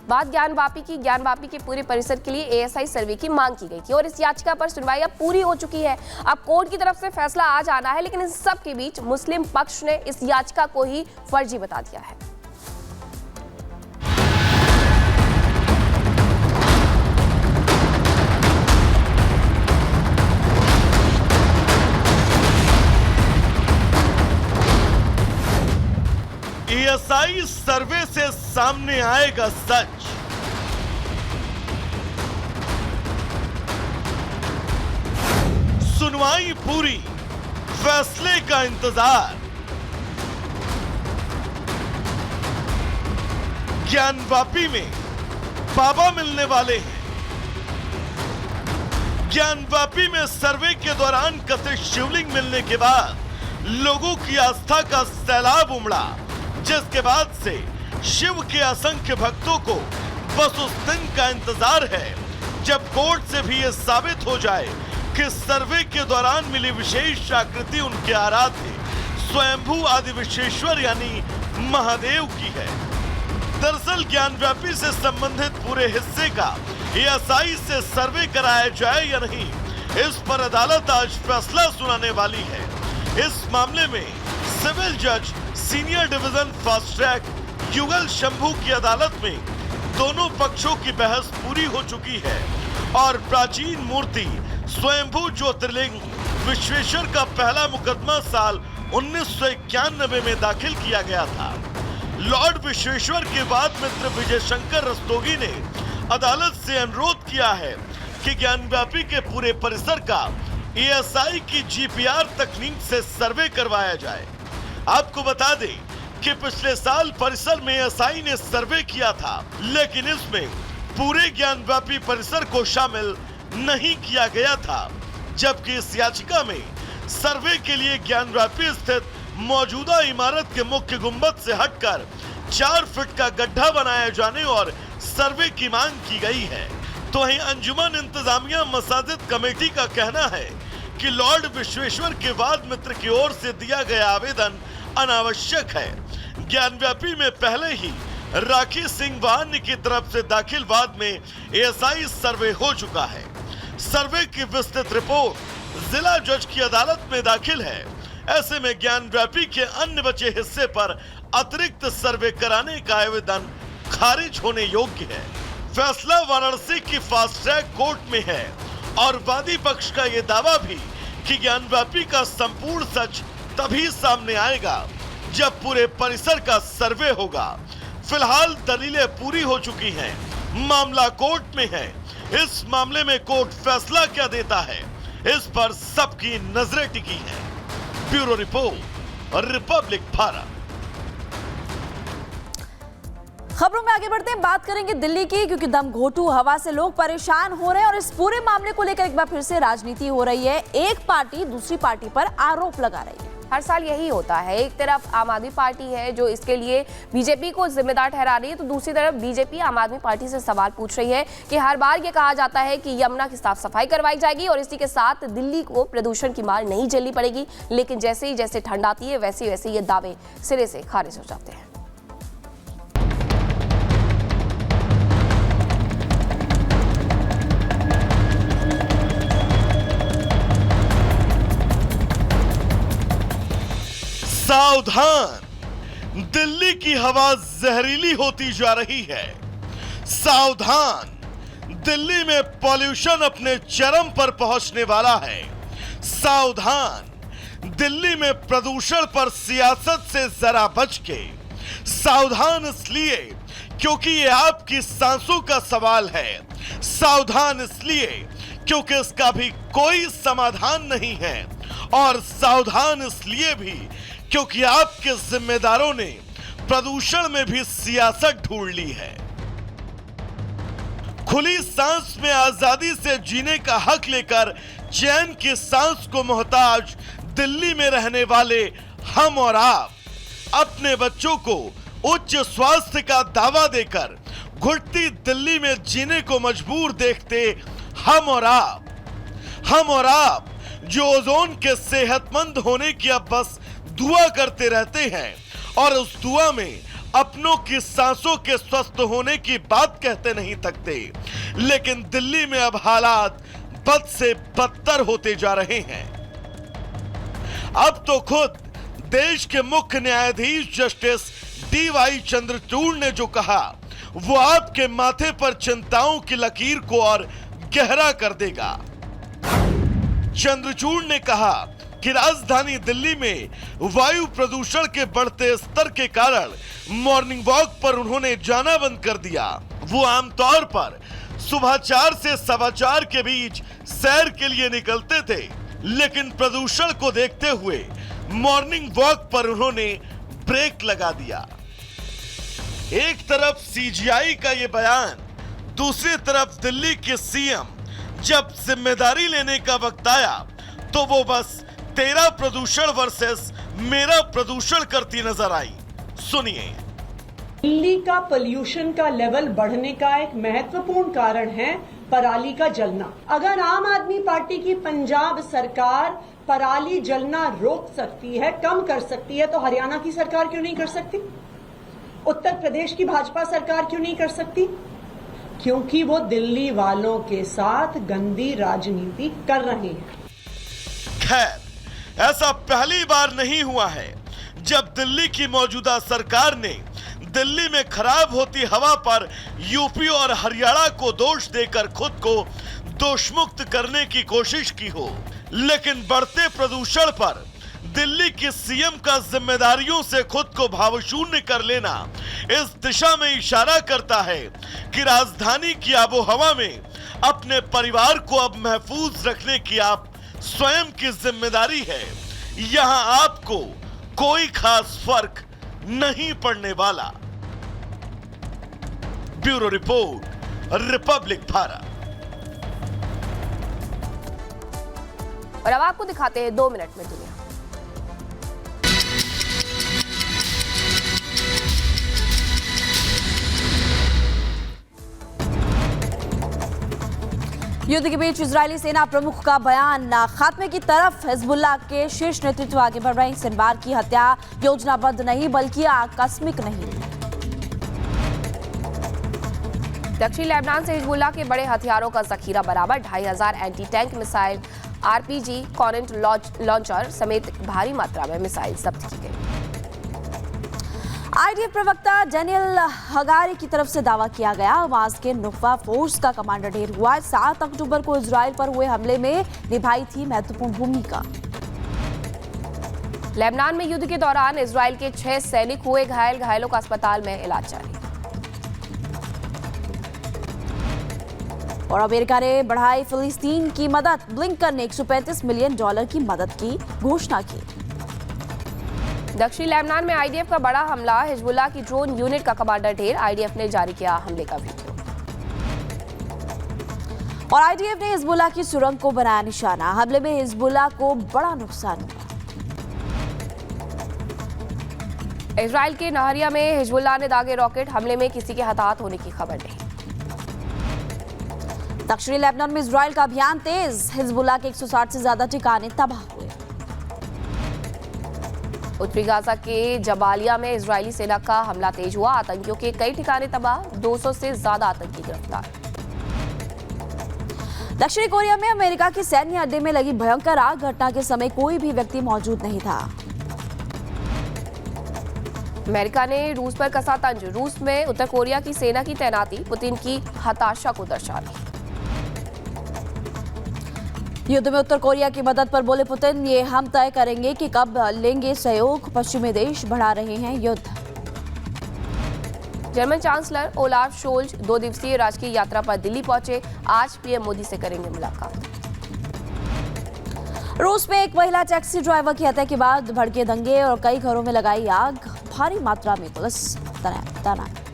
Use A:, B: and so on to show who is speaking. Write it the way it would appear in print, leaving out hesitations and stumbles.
A: बात ज्ञान वापी के पूरे परिसर के लिए एएसआई सर्वे की मांग की गई थी और इस याचिका पर सुनवाई अब पूरी हो चुकी है। अब कोर्ट की तरफ से फैसला आज आना है, लेकिन इस सब के बीच मुस्लिम पक्ष ने इस याचिका को ही फर्जी बता दिया है।
B: एएसआई सर्वे से सामने आएगा सच। सुनवाई पूरी, फैसले का इंतजार। ज्ञानवापी में बाबा मिलने वाले हैं। ज्ञानवापी में सर्वे के दौरान कथित शिवलिंग मिलने के बाद लोगों की आस्था का सैलाब उमड़ा, जिसके बाद से शिव के असंख्य भक्तों को बस उस दिन का इंतजार है जब कोर्ट से भी यह साबित हो जाए कि सर्वे के दौरान मिली विशेष आकृति उनके आराध्य स्वयंभू आदि विश्वेश्वर यानी महादेव की है। दरअसल ज्ञानवापी से संबंधित पूरे हिस्से का एएसआई से सर्वे कराया जाए या नहीं, इस पर अदालत आज फैसला सुनाने वाली है। इस मामले में सिविल जज सीनियर डिवीजन फास्ट ट्रैक युगल शंभू की अदालत में दोनों पक्षों की बहस पूरी हो चुकी है और प्राचीन मूर्ति स्वयंभू ज्योतिर्लिंग विश्वेश्वर का पहला मुकदमा साल 1991 में दाखिल किया गया था। लॉर्ड विश्वेश्वर के वाद मित्र विजय शंकर रस्तोगी ने अदालत से अनुरोध किया है कि ज्ञानवापी के पूरे परिसर का एएसआई की जीपीआर तकनीक से सर्वे करवाया जाए। आपको बता दें कि पिछले साल परिसर में एएसआई ने सर्वे किया था, लेकिन इसमें पूरे ज्ञानवापी परिसर को शामिल नहीं किया गया था, जबकि इस याचिका में सर्वे के लिए ज्ञानवापी स्थित मौजूदा इमारत के मुख्य गुंबद से हटकर 4 फीट का गड्ढा बनाया जाने और सर्वे की मांग की गई है। तो वहीं अंजुमन इंतजामिया मसाजिद कमेटी का कहना है कि लॉर्ड विश्वेश्वर के वाद मित्र की ओर से दिया गया आवेदन अनावश्यक है। ज्ञानवापी में पहले ही राखी सिंह वाहन की तरफ से दाखिल वाद में एएसआई सर्वे हो चुका है। सर्वे की विस्तृत रिपोर्ट जिला जज की अदालत में दाखिल है। ऐसे में ज्ञानवापी के अन्य बचे हिस्से पर अतिरिक्त सर्वे कराने का आवेदन खारिज होने योग्य है। फैसला वाराणसी की फास्ट ट्रैक कोर्ट में है और वादी पक्ष का यह दावा भी कि ज्ञानवापी का संपूर्ण सच तभी सामने आएगा जब पूरे परिसर का सर्वे होगा। फिलहाल दलीलें पूरी हो चुकी हैं, मामला कोर्ट में है। इस मामले में कोर्ट फैसला क्या देता है, इस पर सबकी नजरें टिकी हैं। Bureau report, Republic Bharat.
C: खबरों में आगे बढ़ते हैं, बात करेंगे दिल्ली की, क्योंकि दम घोटू हवा से लोग परेशान हो रहे हैं और इस पूरे मामले को लेकर एक बार फिर से राजनीति हो रही है। एक पार्टी दूसरी पार्टी पर आरोप लगा रही है।
A: हर साल यही होता है, एक तरफ आम आदमी पार्टी है जो इसके लिए बीजेपी को जिम्मेदार ठहरा रही है, तो दूसरी तरफ बीजेपी आम आदमी पार्टी से सवाल पूछ रही है कि हर बार ये कहा जाता है कि यमुना की साफ सफाई करवाई जाएगी और इसी के साथ दिल्ली को प्रदूषण की मार नहीं झेलनी पड़ेगी, लेकिन जैसे ठंड आती है वैसे वैसे ये दावे सिरे से खारिज हो जाते हैं।
B: सावधान, दिल्ली की हवा जहरीली होती जा रही है। सावधान, दिल्ली में पॉल्यूशन अपने चरम पर पहुंचने वाला है। सावधान, दिल्ली में प्रदूषण पर सियासत से जरा बच के। सावधान इसलिए क्योंकि ये आपकी सांसों का सवाल है। सावधान इसलिए क्योंकि इसका भी कोई समाधान नहीं है, और सावधान इसलिए भी क्योंकि आपके जिम्मेदारों ने प्रदूषण में भी सियासत ढूंढ ली है। खुली सांस में आजादी से जीने का हक लेकर चैन की सांस को मोहताज दिल्ली में रहने वाले हम और आप अपने बच्चों को उच्च स्वास्थ्य का दावा देकर घुटती दिल्ली में जीने को मजबूर देखते हम और आप जो ओजोन के सेहतमंद होने की अब बस दुआ करते रहते हैं और उस दुआ में अपनों की सांसों के स्वस्थ होने की बात कहते नहीं थकते, लेकिन दिल्ली में अब हालात बद से बदतर होते जा रहे हैं। अब तो खुद देश के मुख्य न्यायाधीश जस्टिस DY चंद्रचूड़ ने जो कहा वो आपके माथे पर चिंताओं की लकीर को और गहरा कर देगा। चंद्रचूड़ ने कहा कि राजधानी दिल्ली में वायु प्रदूषण के बढ़ते स्तर के कारण मॉर्निंग वॉक पर उन्होंने जाना बंद कर दिया। वो आमतौर पर सुबह 4 से 4:15 के बीच सैर के लिए निकलते थे, लेकिन प्रदूषण को देखते हुए मॉर्निंग वॉक पर उन्होंने ब्रेक लगा दिया। एक तरफ CGI का ये बयान, दूसरी तरफ दिल्ली के CM जब जिम्मेदारी लेने का वक्त आया तो वो बस तेरा प्रदूषण वर्सेस मेरा प्रदूषण करती नजर आई। सुनिए।
D: दिल्ली का पोल्यूशन का लेवल बढ़ने का एक महत्वपूर्ण कारण है पराली का जलना। अगर आम आदमी पार्टी की पंजाब सरकार पराली जलना रोक सकती है, कम कर सकती है, तो हरियाणा की सरकार क्यों नहीं कर सकती? उत्तर प्रदेश की भाजपा सरकार क्यों नहीं कर सकती? क्योंकि वो दिल्ली वालों के साथ गंदी राजनीति कर रहे हैं।
B: खैर, ऐसा पहली बार नहीं हुआ है जब दिल्ली की मौजूदा सरकार ने दिल्ली में खराब होती हवा पर यूपी और हरियाणा को दोष देकर खुद को दोषमुक्त करने की कोशिश की हो, लेकिन बढ़ते प्रदूषण पर दिल्ली के CM का जिम्मेदारियों से खुद को भावशून्य कर लेना इस दिशा में इशारा करता है कि राजधानी की आबोहवा में अपने परिवार को अब महफूज रखने की आप स्वयं की जिम्मेदारी है। यहां आपको कोई खास फर्क नहीं पड़ने वाला। Bureau report, Republic Bharat.
A: और अब आपको दिखाते हैं 2 मिनट में दुनिया।
C: युद्ध के बीच इजरायली सेना प्रमुख का बयान, खात्मे की तरफ हिजबुल्लाह के शीर्ष नेतृत्व आगे बढ़ रहे हैं। सिनवार की हत्या योजनाबद्ध नहीं बल्कि आकस्मिक नहीं।
A: दक्षिण लेबनान से हिजबुल्लाह के बड़े हथियारों का जखीरा बरामद। 2500 anti tank missile, RPG, Kornet launcher समेत भारी मात्रा में मिसाइल जब्त की गई।
C: IDF प्रवक्ता डेनियल हगारी की तरफ से दावा किया गया, हमास के नुक्वा फोर्स का कमांडर ढेर हुआ। 7 अक्टूबर को इजराइल पर हुए हमले में निभाई थी महत्वपूर्ण भूमिका।
A: लेबनान में युद्ध के दौरान इजराइल के 6 सैनिक हुए घायल, घायलों का अस्पताल में इलाज जारी। और अमेरिका ने बढ़ाई फिलिस्तीन की मदद, ब्लिंकन ने $135 मिलियन की मदद की घोषणा की। दक्षिण लेबनान में IDF का बड़ा हमला, हिजबुल्लाह की ड्रोन यूनिट का कमांडर ढेर। IDF ने जारी किया हमले का वीडियो।
C: और IDF ने हिजबुल्लाह की सुरंग को बनाया निशाना, हमले में हिजबुल्लाह को बड़ा नुकसान हुआ।
A: इजराइल के नहरिया में हिजबुल्लाह ने दागे रॉकेट, हमले में किसी के हताहत होने की खबर नहीं।
C: दक्षिणी लेबनान में इजराइल का अभियान तेज, हिजबुल्लाह के 160 से ज्यादा ठिकाने तबाह हुए।
A: उत्तरी गाजा के जबालिया में इजरायली सेना का हमला तेज हुआ, आतंकियों के कई ठिकाने तबाह, 200 से ज्यादा आतंकी गिरफ्तार।
C: दक्षिणी कोरिया में अमेरिका के सैन्य अड्डे में लगी भयंकर आग, घटना के समय कोई भी व्यक्ति मौजूद नहीं था।
A: अमेरिका ने रूस पर कसा तंज, रूस में उत्तर कोरिया की सेना की तैनाती पुतिन की हताशा को दर्शाती।
C: युद्ध में उत्तर कोरिया की मदद पर बोले पुतिन, ये हम तय करेंगे कि कब लेंगे सहयोग, पश्चिमी देश बढ़ा रहे हैं युद्ध।
A: जर्मन चांसलर ओलाफ शोल्ज 2 दिवसीय राजकीय यात्रा पर दिल्ली पहुंचे, आज PM मोदी से करेंगे मुलाकात।
C: रूस में एक महिला टैक्सी ड्राइवर की हत्या के बाद भड़के दंगे और कई घरों में लगाई आग, भारी मात्रा में पुलिस तैनात।